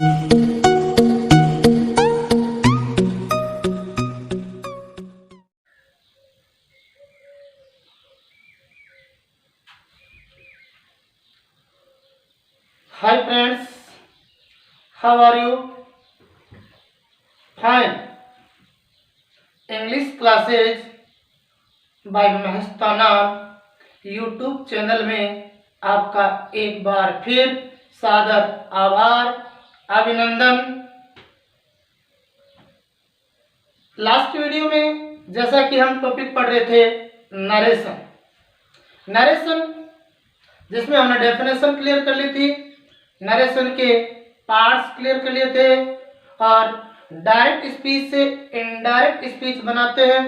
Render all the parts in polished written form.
Hi friends, how are you? Fine. English classes by महस्ताना YouTube channel में आपका एक बार फिर सादर आभार, अभिनंदन। लास्ट वीडियो में जैसा कि हम टॉपिक पढ़ रहे थे नरेशन, जिसमें हमने डेफिनेशन क्लियर कर ली थी, नरेशन के पार्ट्स क्लियर कर लिए थे और डायरेक्ट स्पीच से इनडायरेक्ट स्पीच बनाते हैं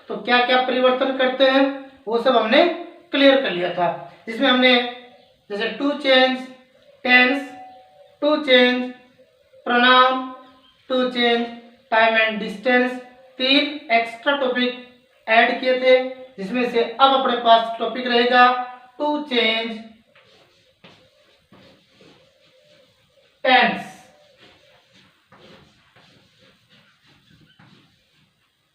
तो क्या क्या परिवर्तन करते हैं वो सब हमने क्लियर कर लिया था। जिसमें हमने जैसे to change tense, to change pronoun, to change time and distance, 3 extra topic add किए थे। जिसमें से अब अपने पास टॉपिक रहेगा टू चेंज टेंस।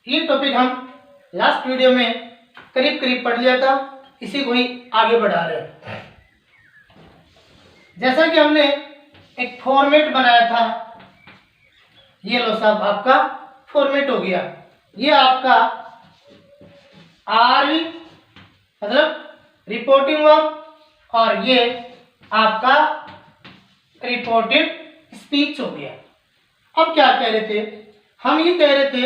ये टॉपिक हम लास्ट वीडियो में करीब करीब पढ़ लिया था, इसी को ही आगे बढ़ा रहे हैं। जैसा कि हमने एक फॉर्मेट बनाया था, ये लो साहब आपका फॉर्मेट हो गया। ये आपका आरवी मतलब रिपोर्टिंग वर्क और ये आपका रिपोर्टेड स्पीच हो गया। अब क्या कह रहे थे हम? ये कह रहे थे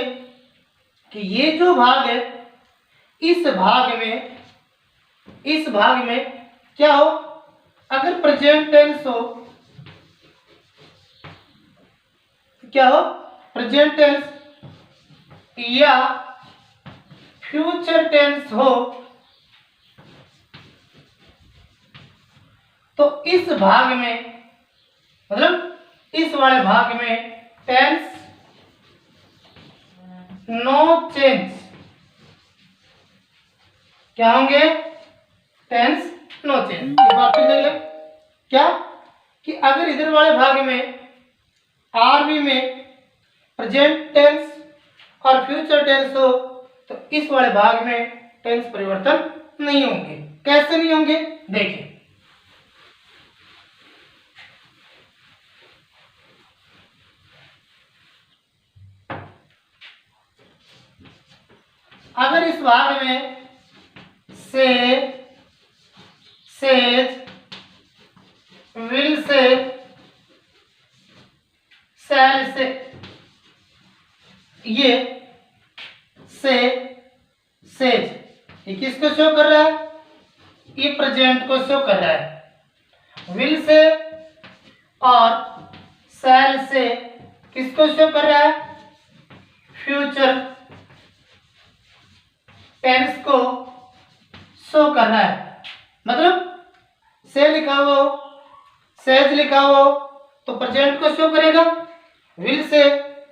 कि ये जो भाग है इस भाग में क्या हो, अगर प्रेजेंट टेंस हो, क्या हो, प्रेजेंट टेंस या फ्यूचर टेंस हो तो इस भाग में मतलब इस वाले भाग में टेंस नो चेंज क्या होंगे? Tense no change. एक बार फिर देख ले क्या कि अगर इधर वाले भाग में आरवी में प्रेजेंट टेंस और फ्यूचर टेंस हो तो इस वाले भाग में टेंस परिवर्तन नहीं होंगे। कैसे नहीं होंगे देखिए। अगर इस भाग में से, सेज, विल से, शैल से, ये से, सेज, ये किसको शो कर रहा है? ये प्रेजेंट को शो कर रहा है। विल से और शैल से किसको शो कर रहा है? फ्यूचर टेंस को शो कर रहा है। मतलब से लिखा हो, सेज लिखा हो तो प्रेजेंट को शो करेगा, विल से,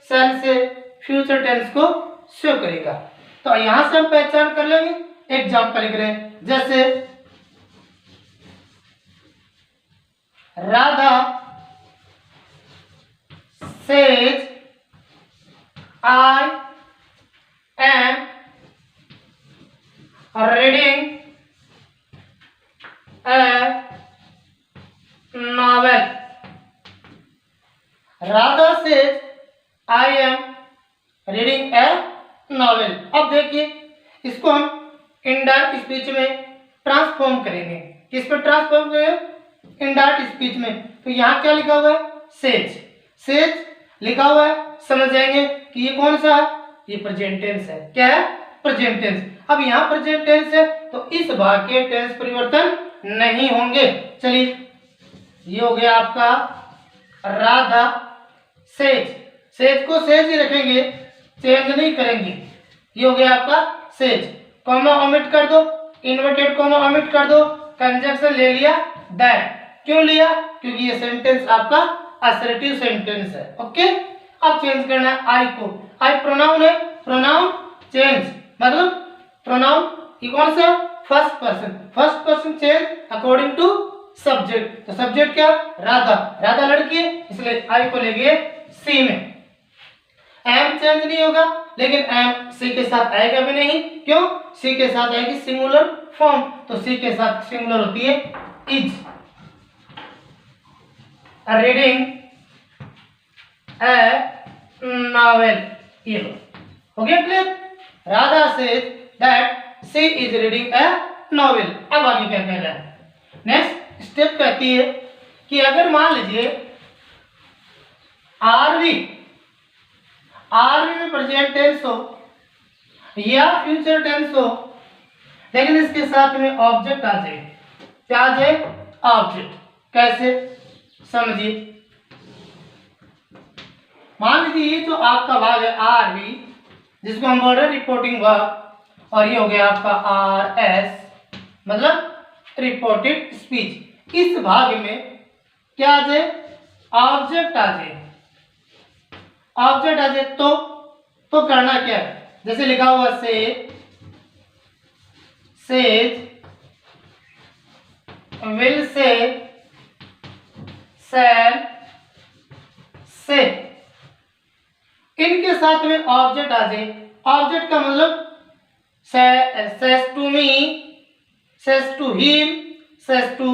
शैल से फ्यूचर टेंस को शो करेगा। तो यहां से हम पहचान कर लेंगे। एग्जाम्पल लिख रहे हैं जैसे Radha says I am reading a novel. Radha says, I am reading a novel. अब देखिए इसको हम इनडायरेक्ट स्पीच में ट्रांसफॉर्म करेंगे। किस पे ट्रांसफॉर्म करेंगे? इनडायरेक्ट स्पीच में। तो यहाँ क्या लिखा हुआ है? सेज। सेज लिखा हुआ है, समझ जाएंगे कि ये कौन सा है? ये प्रेजेंट टेंस है। क्या है? Present tense. अब यहाँ प्रेजेंट टेंस है तो इस भाग के टेंस परिवर्तन नहीं होंगे। चलिए ये हो गया आपका राधा सेज। सेज को सेज ही रखेंगे, चेंज नहीं करेंगे। ये हो गया आपका सेज। कॉमा ओमिट कर दो, इन्वर्टेड कॉमा ओमिट कर दो, कंजंक्शन ले लिया दैट। क्यों लिया? क्योंकि ये सेंटेंस आपका असर्टिव सेंटेंस है। ओके, अब चेंज करना है आई को। आई प्रोनाउन है, प्रोनाउन चेंज मतलब प्रोनाउन ये कौन सा? First person. First person change according to subject, तो सब्जेक्ट क्या? राधा, राधा लड़की है इसलिए आई को ले गए सी में। एम चेंज नहीं होगा, लेकिन एम सी के साथ आएगा भी नहीं, क्यों? सी के साथ आएगी सिंगुलर फॉर्म, तो सी के साथ सिंगुलर होती है इज। रीडिंग ए नॉवेल, ये हो गया clear? Radha says that she is reading a novel. अब आगे क्या कह रहा है? नेक्स्ट स्टेप कहती है कि अगर मान लीजिए आरवी में प्रेजेंट टेंस हो या फ्यूचर टेंस हो, लेकिन इसके साथ में ऑब्जेक्ट आ जाए, क्या आ जाए? ऑब्जेक्ट। कैसे? समझिए, मान लीजिए ये जो आपका भाग है आरवी, जिसको हम बोल रहे हैं रिपोर्टिंग वर्ब, और ये हो गया आपका आर एस मतलब रिपोर्टेड स्पीच। इस भाग में क्या आ जाए? ऑब्जेक्ट आ जाए। ऑब्जेक्ट आ जाए तो करना क्या है? जैसे लिखा हुआ सेज विल से शैल से, इनके साथ में ऑब्जेक्ट आ जाए। ऑब्जेक्ट का मतलब says to me, says to him, says to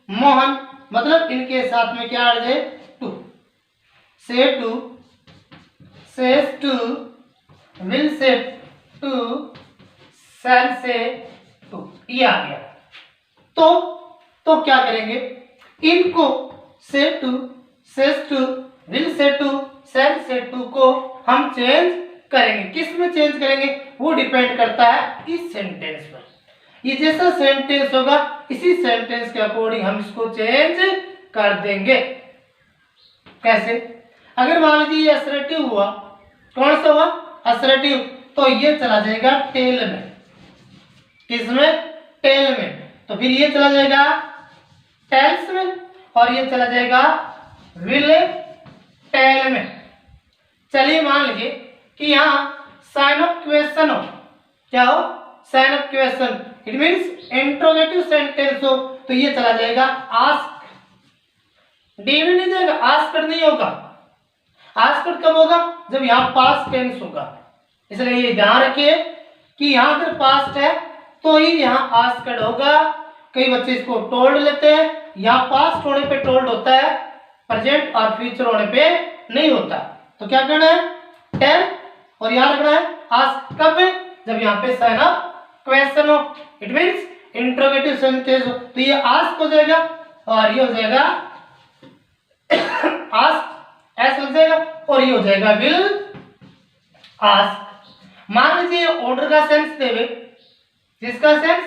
Mohan, मतलब इनके साथ में क्या आ जाए? To. Say to, says to, will say to, shall say to, ये आ गया। तो क्या करेंगे? इनको say to, says to, will say to, shall say to को हम चेंज करेंगे। किस में चेंज करेंगे? वो डिपेंड करता है इस सेंटेंस पर। ये जैसा सेंटेंस होगा इसी सेंटेंस के अकॉर्डिंग हम इसको चेंज कर देंगे। कैसे? अगर मान लीजिए ये असर्टिव हुआ, कौन सा हुआ? असर्टिव, तो ये चला जाएगा टेल में। किसमें? टेल में। तो फिर ये चला जाएगा टेल्स में, और ये चला जाएगा विल टेल में। चलिए मान लीजिए कि यहाँ साइन ऑफ क्वेश्चन हो, क्या हो? Sign of question, it means interrogative sentence हो, तो ये चला जाएगा आस्क। डी में नहीं जाएगा, आस्क नहीं होगा। आस्क कब होगा? जब यहाँ पास्ट टेंस होगा। इसलिए ये ध्यान रखिए कि यहाँ अगर पास्ट है तो ही यहाँ आस्क्ड होगा। कई बच्चे इसको टोल्ड लेते हैं, यहाँ पास्ट होने पे टोल्ड होता है, प्रेजेंट और फ्यूचर होने पे नहीं होता। तो क्या करना है? टेल, और याद रखना है आस्क कब है? जब यहाँ पे साइन ऑफ क्वेश्चन हो, इट मींस इंट्रोगेटिव सेंटेंस हो, तो ये आस्क हो जाएगा और ये हो जाएगा आस्क, एस हो जाएगा, और ये हो जाएगा विल आस्क। मान लीजिए ऑर्डर का सेंस देवे, जिसका सेंस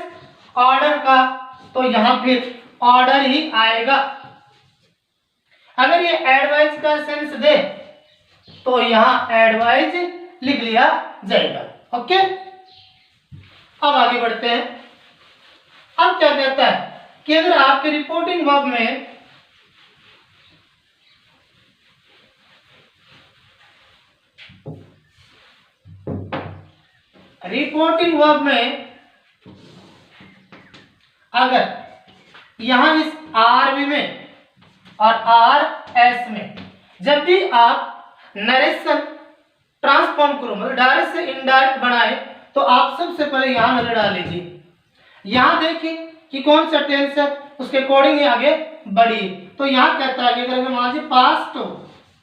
ऑर्डर का, तो यहां फिर ऑर्डर ही आएगा। अगर ये एडवाइस का सेंस दे तो यहां एडवाइस लिख लिया जाएगा। ओके, अब आगे बढ़ते हैं। अब क्या कहता है कि अगर आपके रिपोर्टिंग वर्ब में अगर यहां इस आरबी में और आर एस में जब भी आप नरेशन ट्रांसफॉर्म करो, मतलब डायरेक्ट से इनडायरेक्ट बनाए, तो आप सबसे पहले यहां नजर डाल लीजिए। यहां देखिए कि कौन सा टेंस है, उसके अकॉर्डिंग आगे बढ़िए। तो यहां कहता है कि अगर मान लीजिए पास्ट हो,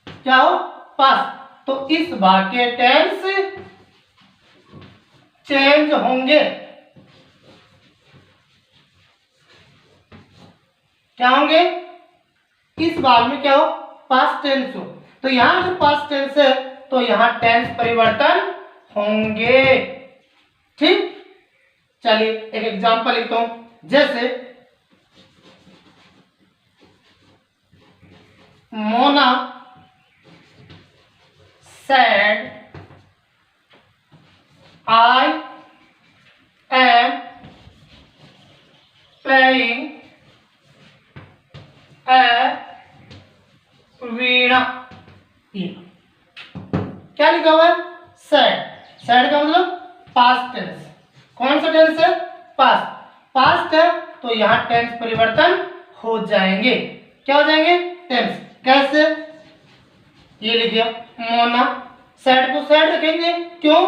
क्या हो? पास्ट, तो इस भाग के टेंस चेंज होंगे। क्या होंगे? इस भाग में क्या हो? पास्ट टेंस हो, तो यहां अगर पास्ट टेंस है तो यहां टेंस परिवर्तन होंगे। ठीक, चलिए एक एग्जांपल लिखता हूं। जैसे Mona said I am playing a वीणा। क्या लिखा हुआ है? सैड। सैड का मतलब पास्ट टेंस। कौन सा टेंस है? पास्ट। पास्ट है तो यहां टेंस परिवर्तन हो जाएंगे। क्या हो जाएंगे? टेंस। कैसे? ये लिख दिया मोना, सेड को सेड रखेंगे, क्यों?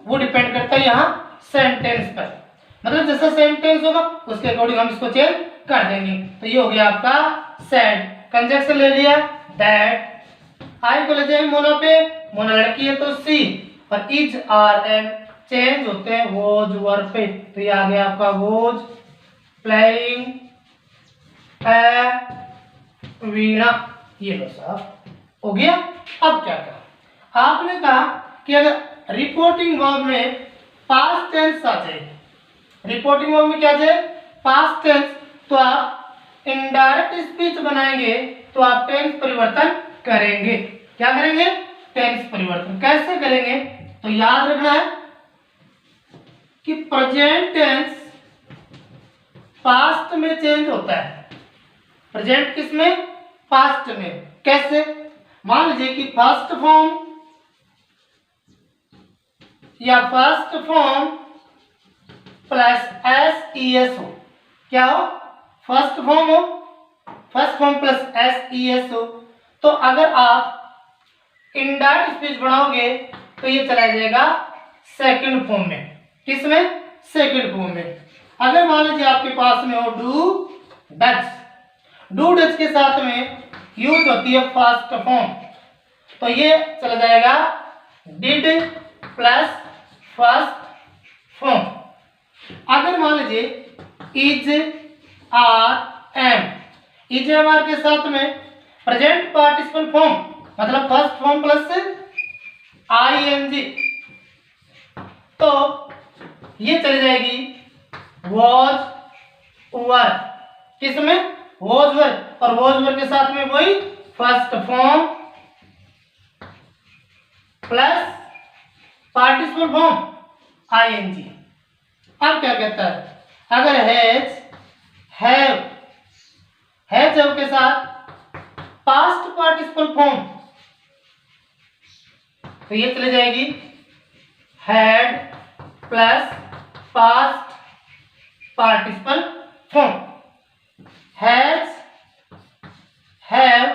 वो डिपेंड करता है यहाँ सेंटेंस पर, मतलब जैसा सेंटेंस होगा उसके अकॉर्डिंग हम इसको चेंज कर देंगे। तो ये हो गया आपका सेड। कंजक्शन ले लिया दैट, आई को ले जाए मोना पे, मोना लड़की है तो सी, और इज आर एंड चेंज होते हैं वोज वर्ब पे। तो ये आ गया आपका वोज प्लेइंग ए वीणा। ये लो साहब हो गया। अब क्या कहा आपने? कहा कि अगर रिपोर्टिंग वर्ब में पास्ट टेंस आ जाए, रिपोर्टिंग वर्ब में क्या जाए? पास्ट टेंस, तो आप इनडायरेक्ट स्पीच बनाएंगे तो आप टेंस परिवर्तन करेंगे। क्या करेंगे? टेंस परिवर्तन। कैसे करेंगे? तो याद रखना है कि प्रेजेंट टेंस पास्ट में चेंज होता है। प्रेजेंट किस में? पास्ट में। कैसे? मान लीजिए कि फर्स्ट फॉर्म या first form plus S E S हो। क्या हो? फर्स्ट फॉर्म हो, first form plus S E S हो। तो अगर आप इनडायरेक्ट स्पीच बनाओगे तो ये चला जाएगा सेकंड फॉर्म में। किस में? सेकंड फॉर्म में। अगर मान लीजिए आपके पास में हो डू डच, डू डच के साथ में यूज होती है फर्स्ट फॉर्म, तो ये चला जाएगा डिड प्लस फर्स्ट फॉर्म। अगर मान लीजिए is are am, is am are के साथ में प्रेजेंट पार्टिसिपल फॉर्म, मतलब first form plus I N G, तो ये चली जाएगी वॉज वर। किसमें? वॉज वर, और वॉज वर के साथ में वही first form plus participle form I N G. अब क्या कहता है? अगर हैव के साथ पास्ट पार्टिसिपल फॉर्म, तो ये चली जाएगी had plus past participle form. Has, have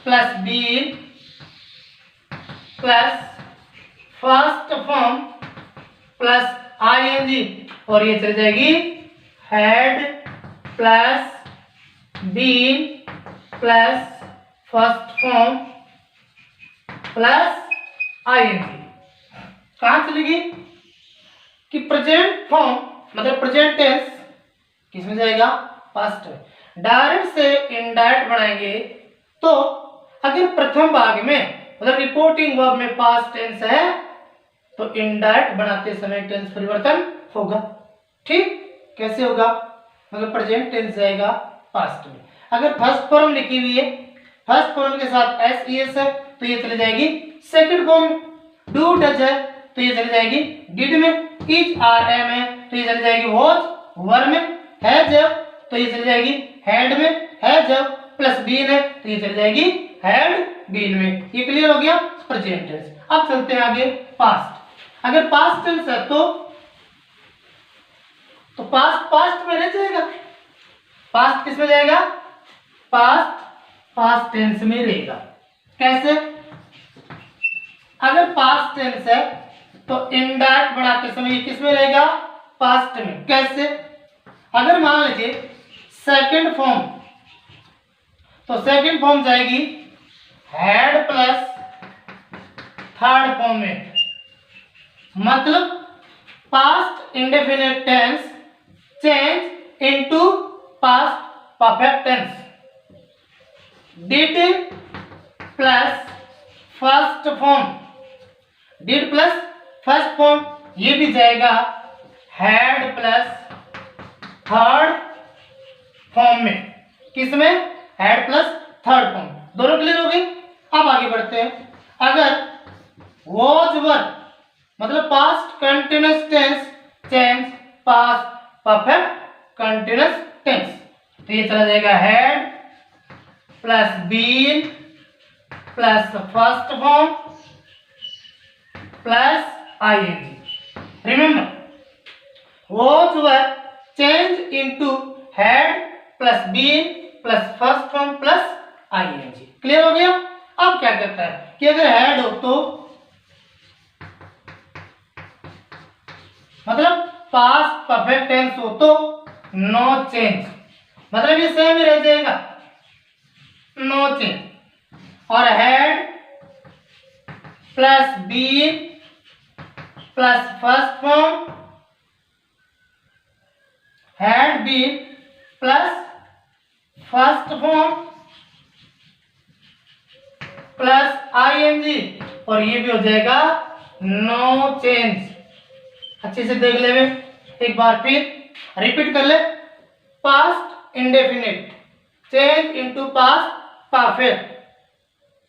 plus been plus first form plus I N G, और ये चली जाएगी had plus been plus first form plus I N G. कहां चलेगी? कि प्रेजेंट फॉर्म मतलब प्रेजेंट टेंस किसमें जाएगा? पास्ट में। डायरेक्ट से इनडायरेक्ट बनाएंगे तो अगर प्रथम भाग में मतलब रिपोर्टिंग वर्ब में पास्ट टेंस है तो इनडायरेक्ट बनाते समय टेंस परिवर्तन होगा। ठीक? कैसे होगा? मतलब प्रेजेंट टेंस जाएगा पास्ट में। अगर फर्स्ट फॉर्म लिखी हुई है, फर्स्ट फॉर्म के साथ एस ई एस है तो ये चली जाएगी सेकंड फॉर्म। डू डज है तो ये चली जाएगी डिड में। इज आर एम है तो ये चली जाएगी वॉज वर में। हैज तो ये चली जाएगी हैड में। हैज प्लस बीन है तो ये चली जाएगी हैड बीन में। ये क्लियर हो गया प्रेजेंट टेंस। अब चलते हैं आगे पास्ट। अगर पास्ट टेंस है तो पास्ट में रह जाएगा। पास्ट किस में जाएगा? पास्ट टेंस में रहेगा। कैसे? अगर पास्ट टेंस है तो इनडायरेक्ट बनाते समय ये किस में रहेगा? पास्ट में। कैसे? अगर मान लीजिए सेकंड फॉर्म, तो सेकंड फॉर्म जाएगी हैड प्लस थर्ड फॉर्म में, मतलब past indefinite tense change into past perfect tense. Did plus first form, did plus first form ये भी जाएगा हैड प्लस थर्ड फॉर्म में। किसमें? Had plus third form. दोनों क्लियर हो गए। अब आगे बढ़ते हैं। अगर वॉज वर मतलब past continuous tense change past perfect continuous tense, तो ये चला जाएगा had plus been plus first form plus I N G. Remember was were change into had plus been plus first form plus I N G. Clear हो गया। अब क्या कहता है कि अगर हैड हो तो मतलब पास्ट परफेक्ट टेंस हो तो नो चेंज, मतलब ये सेम ही रह जाएगा, नो चेंज। और had plus been plus first form, had been plus first form plus I N G, और ये भी हो जाएगा नो चेंज। अच्छे से देख ले, एक बार फिर रिपीट कर ले। Past indefinite change into past perfect,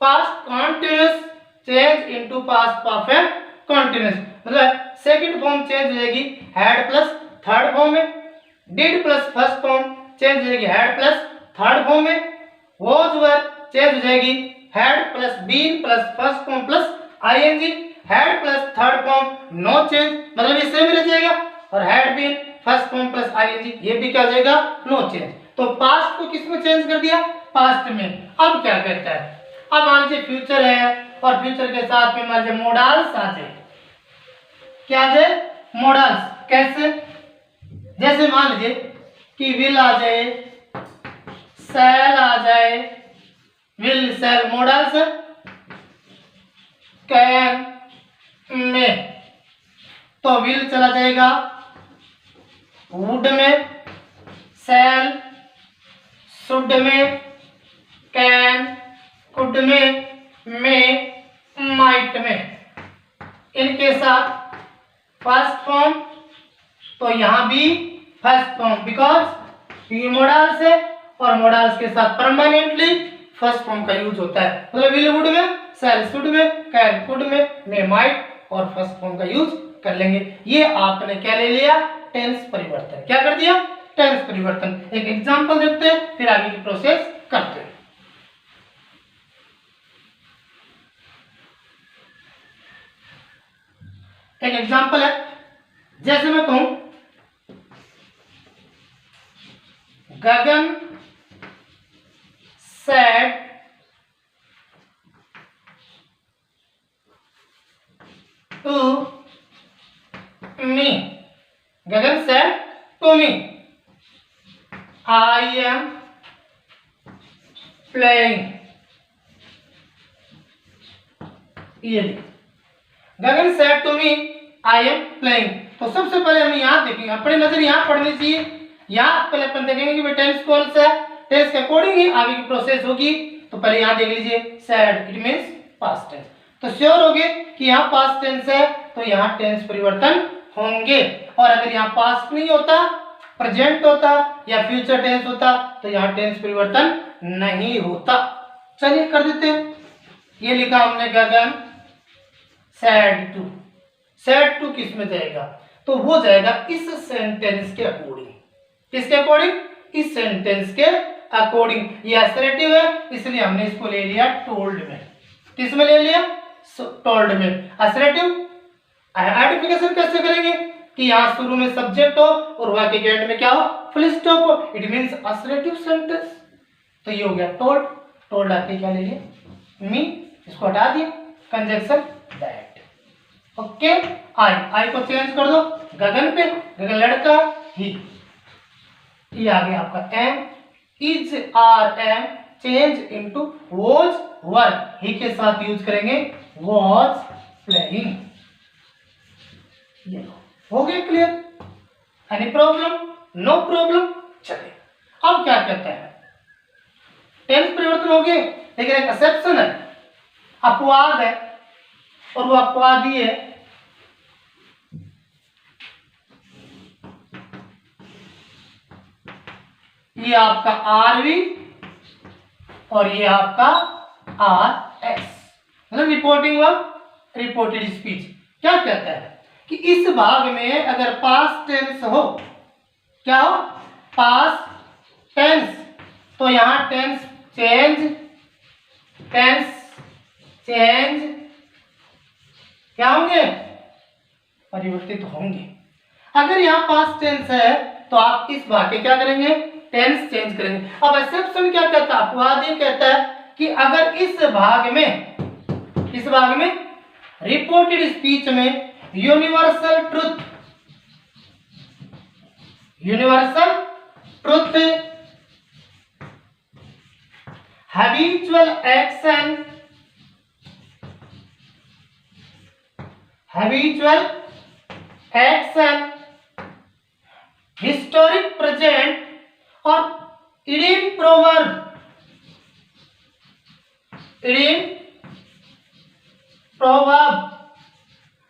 past continuous change into past perfect continuous, मतलब सेकंड फॉर्म चेंज हो जाएगी हैड प्लस थर्ड फॉर्म में, did plus first form change हो जाएगी हैड प्लस थर्ड फॉर्म में, वॉज वर चेंज हो जाएगी had plus been plus first form plus I N G, had plus third form no change, मतलब ये सेम रह जाएगा, और had been first form plus ING ये भी क्या हो जाएगा नो चेंज। तो पास्ट को किस में चेंज कर दिया, पास्ट में। अब क्या करता है, अब मान लीजिए फ्यूचर है और फ्यूचर के साथ में मान लीजिए मोडाल्स आ जाए, क्या आ जाए मोडाल्स, कैसे, जैसे मान लीजिए कि विल आ जाए, सेल आ जाए, विल सेल मोडाल्स, कैन में, तो विल चला जाएगा वुड में, सेल शुड में, कैन कुड में माइट में, इनके साथ फर्स्ट फॉर्म, तो यहां भी फर्स्ट फॉर्म बिकॉज ये मोडाल्स है और मोडाल्स के साथ परमानेंटली फर्स्ट फॉर्म का यूज होता है, मतलब विल वुड में, सेल शुड में, कैन कुड में माइट, और फर्स्ट फॉर्म का यूज कर लेंगे। ये आपने क्या ले लिया, टेंस परिवर्तन। क्या कर दिया, टेंस परिवर्तन। एक एग्जांपल देखते हैं फिर आगे की प्रोसेस करते हैं। एक एग्जांपल है, जैसे मैं कहूं गगन said to me, Gagan said to me I am playing, ये गगन said to me I am playing। तो सबसे पहले हम यहाँ देखेंगे, अपनी नजर यहाँ पढ़नी चाहिए, यहाँ पहले अपन देखेंगे कि टेंस कौन सा है, टेंस के अकॉर्डिंग ही आगे की प्रोसेस होगी। तो पहले यहाँ देख लीजिए said, it means past tense, तो श्योर हो गए कि यहाँ पास्ट टेंस है तो यहाँ टेंस परिवर्तन होंगे, और अगर यहाँ पास्ट नहीं होता, प्रेजेंट होता या फ्यूचर टेंस होता तो यहाँ टेंस परिवर्तन नहीं होता। चलिए कर देते हैं, ये लिखा हमने गगन सैड टू, सैड टू किस में जाएगा, तो वो जाएगा इस सेंटेंस के अकॉर्डिंग, किसके अकॉर्डिंग, इस सेंटेंस के अकॉर्डिंग। ये असर्टिव है इसलिए हमने इसको ले लिया टोल्ड में, किस में ले लिया, टोल्ड में। असर्टिव आइडेंटिफिकेशन कैसे करेंगे कि यहाँ शुरू में सब्जेक्ट हो और वाक्य के एंड में क्या हो, फुल स्टॉप हो, इट मींस असर्टिव सेंटेंस। तो ये हो गया टोल्ड, टोल्ड आके क्या ले लिया मी, इसको हटा दिया, कंजक्शन दैट। ओके, आई को चेंज कर दो गगन पे, गगन लड़का, ही, ये आ गया आपका am, is are am change into was were, he के साथ यूज करेंगे वॉज प्लेइंग। ये हो गया clear, any problem, no problem. चलिए अब क्या कहता है, टेंस परिवर्तन हो गए, लेकिन एक एक्सेप्शन है, अपवाद है, और वो अपवाद ही है ये आपका आरवी और ये आपका आर एस, मतलब रिपोर्टिंग वर्ब, रिपोर्टेड स्पीच। क्या कहता है कि इस भाग में अगर पास्ट टेंस हो, क्या हो, पास्ट टेंस, तो यहां टेंस चेंज, टेंस चेंज क्या होंगे, परिवर्तित होंगे। अगर यहां पास्ट टेंस है तो आप इस भाग के क्या करेंगे, टेंस चेंज करेंगे। अब एक्सेप्शन क्या कहता है, अपवाद ये कहता है कि अगर इस भाग में रिपोर्टेड स्पीच में universal truth habitual action historic present और idiom proverb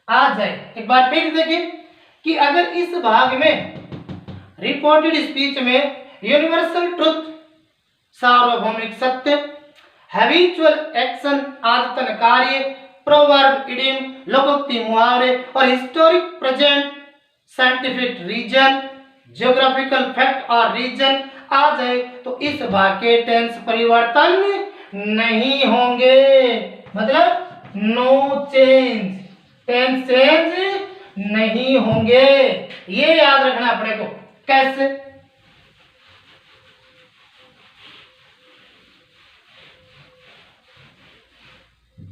आ जाए। एक बार फिर देखिए कि अगर इस भाग में रिपोर्टेड स्पीच में यूनिवर्सल ट्रुथ सार्वभौमिक सत्य, हैबिचुअल एक्शन आदतन कार्य, प्रोवर्ब इडियम लोकोक्ति मुहावरे और historic present scientific reason geographical fact और रीजन आ जाए तो इस भाग के टेंस परिवर्तन नहीं होंगे, मतलब नो चेंज, टेंस चेंज नहीं होंगे। ये याद रखना अपने को। कैसे?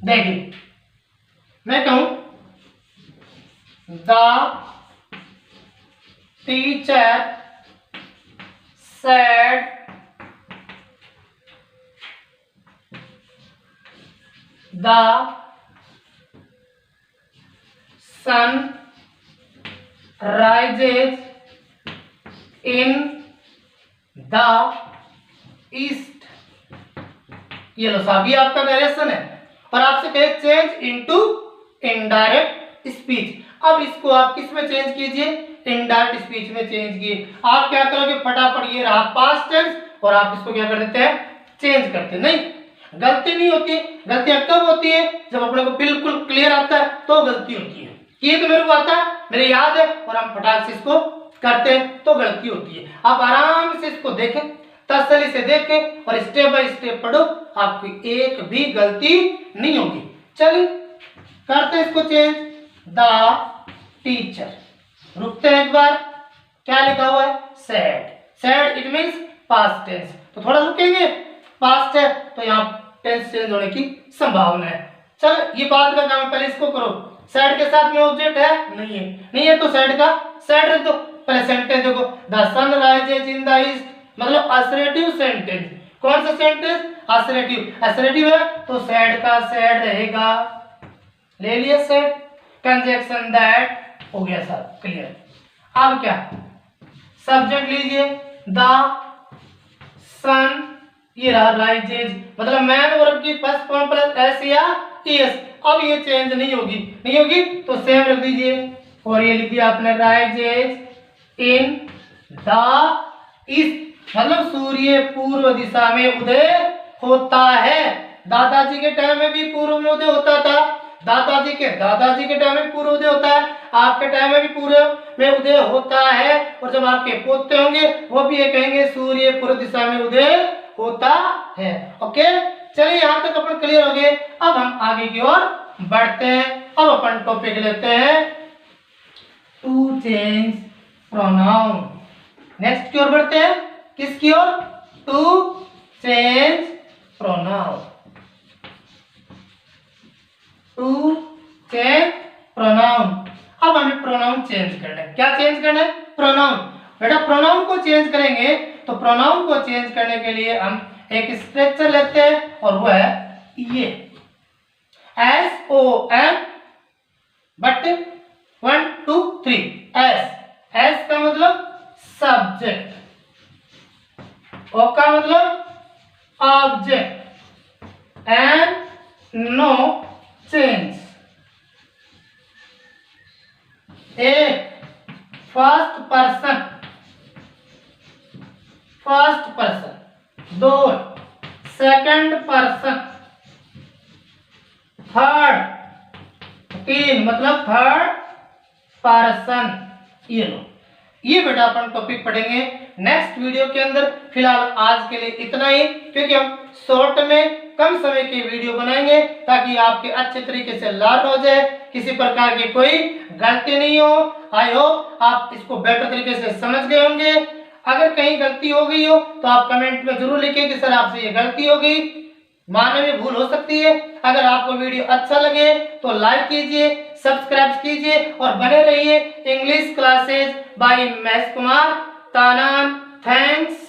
देखिए मैं कहूं the teacher said the sun rises in the east. ये लो साहब, ये आपका डायरेक्शन है और आपसे कहे चेंज इनटू इनडायरेक्ट स्पीच। अब इसको आप किस में चेंज कीजिए, इनडायरेक्ट स्पीच में चेंज कीजिए। आप क्या करोगे, फटाफट ये रहा पास्ट टेंस और आप इसको क्या कर देते हैं, चेंज करते। नहीं, गलती नहीं होती। गलतियां कब होती है, जब अपने को बिल्कुल क्लियर आता है तो गलती होती है। ये तो मेरे को आता है, मेरे याद है और हम फटाक से इसको करते हैं तो गलती होती है। आप आराम से इसको देखें, तसल्ली से देखें और स्टेप बाय स्टेप पढ़ो, आपकी एक भी गलती नहीं होगी। चलिए करते हैं इसको चेंज। द टीचर, रुकते हैं एक बार, क्या लिखा हुआ है, said. Said it means past tense, तो थोड़ा रुकेंगे, पास्ट है तो यहाँ टेंस चेंज होने की संभावना है। चल ये बात का काम, पहले इसको करो। सैड के साथ में ऑब्जेक्ट है, नहीं है तो सैड का सैड रख दो। पहले सेंटेंस देखो, the sun rises in the east, मतलब असर्टिव सेंटेंस। कौन सा सेंटेंस, असर्टिव। असर्टिव है तो सैड का सैड रहेगा, ले लिया सैड। कंजक्शन दैट हो गया सब क्लियर। अब क्या, सब्जेक्ट लीजिए, द सन, ये रहा राइजेज, मतलब मैन वर्ब की फर्स्ट फॉर्म प्लस एस या एस। अब ये चेंज नहीं होगी तो सेम रख दीजिए और ये लिख दिया आपने राइजेज इन द ईस्ट, मतलब सूर्य पूर्व दिशा में उदय होता है। दादाजी के टाइम में भी पूर्व में उदय होता था, दादाजी के टाइम में पूर्व उदय होता है, आपके टाइम में भी पूर्व में उदय होता है। और जब आपके पोते होंगे वो भी ये कहेंगे सूर्य पूर्व दिशा में उदय होता है। ओके, चलिए यहां तक अपन क्लियर हो गए। अब हम आगे की ओर बढ़ते हैं। अब अपन टॉपिक लेते हैं टू चेंज प्रोनाउन। नेक्स्ट की ओर बढ़ते हैं, किसकी ओर, to change pronoun. To change pronoun. अब हमें प्रोनाउन चेंज करना है। क्या चेंज करना है, प्रोनाउन। बेटा प्रोनाउन को चेंज करेंगे तो प्रोनाउन को चेंज करने के लिए हम एक स्ट्रक्चर लेते हैं और वो है ये SON, बट 1 2 3 एस का मतलब सब्जेक्ट, O का मतलब ऑब्जेक्ट, एंड नो चेंज। एक फर्स्ट पर्सन, दो सेकंड पर्सन, थर्ड, तीन मतलब थर्ड पर्सन। ये लो, ये बेटा अपन टॉपिक पढ़ेंगे नेक्स्ट वीडियो के अंदर। फिलहाल आज के लिए इतना ही, क्योंकि हम शॉर्ट में कम समय की वीडियो बनाएंगे ताकि आपके अच्छे तरीके से लर्न हो जाए, किसी प्रकार की कोई गलती नहीं हो। आई होप आप इसको बेटर तरीके से समझ गए होंगे। अगर कहीं गलती हो गई हो तो आप कमेंट में जरूर लिखें कि सर आपसे ये गलती हो गई, मानवीय भूल हो सकती है। अगर आपको वीडियो अच्छा लगे तो लाइक कीजिए, सब्सक्राइब कीजिए और बने रहिए English classes by Mahesh Kumar तानान। थैंक्स।